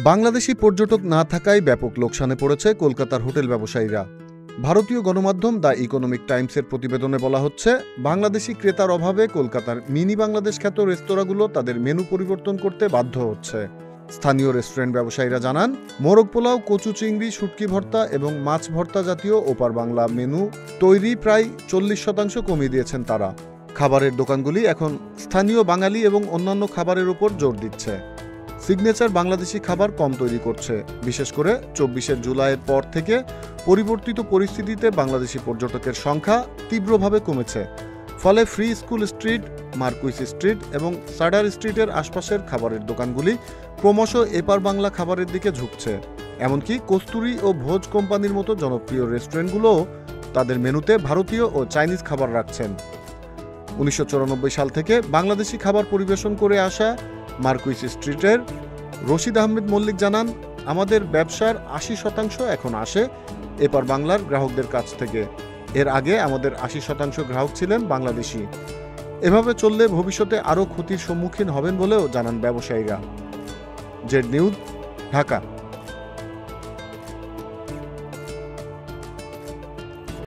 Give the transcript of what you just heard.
বাংলাদেশি পর্যটক না থাকায় ব্যাপক লোকসানে পড়েছে কলকাতার হোটেল ব্যবসায়ীরা। ভারতীয় গণমাধ্যম দ্য ইকোনমিক টাইমসের প্রতিবেদনে বলা হচ্ছে, বাংলাদেশি ক্রেতার অভাবে কলকাতার মিনি বাংলাদেশ খ্যাত রেস্তোরাঁগুলো তাদের মেনু পরিবর্তন করতে বাধ্য হচ্ছে। স্থানীয় রেস্টুরেন্ট ব্যবসায়ীরা জানান, মোরগ পোলাও, কচু চিংড়ি, শুটকি ভর্তা এবং মাছ ভর্তা জাতীয় ওপার বাংলা মেনু তৈরি প্রায় 40% কমিয়ে দিয়েছেন তারা। খাবারের দোকানগুলি এখন স্থানীয় বাঙালি এবং অন্যান্য খাবারের উপর জোর দিচ্ছে। সিগনেচার বাংলাদেশি খাবার কম তৈরি করছে। বিশেষ করে 24শে জুলাইয়ের পর থেকে পরিবর্তিত পরিস্থিতিতে বাংলাদেশি পর্যটকের সংখ্যা তীব্রভাবে কমেছে। ফলে free school street, Marquis street এবং সাডার স্ট্রিটের আশপাশের খাবারের দোকানগুলি ক্রমশ এপার বাংলা খাবারের দিকে ঝুঁকছে। এমনকি কস্তুরী ও ভোজ কোম্পানির মতো জনপ্রিয় রেস্টুরেন্টগুলোও তাদের মেনুতে ভারতীয় ও চাইনিজ খাবার রাখছেন। 1994 সাল থেকে বাংলাদেশি খাবার পরিবেশন করে আসা মার্কুইস স্ট্রিটের রশিদ আহমেদ মল্লিক জানান, আমাদের ব্যবসার 80% এখন আসে এপার বাংলার গ্রাহকদের কাছ থেকে। এর আগে আমাদের 80% গ্রাহক ছিলেন বাংলাদেশি। এভাবে চললে ভবিষ্যতে আরও ক্ষতির সম্মুখীন হবেন বলেও জানান ব্যবসায়ীরা। Z news, Dhaka.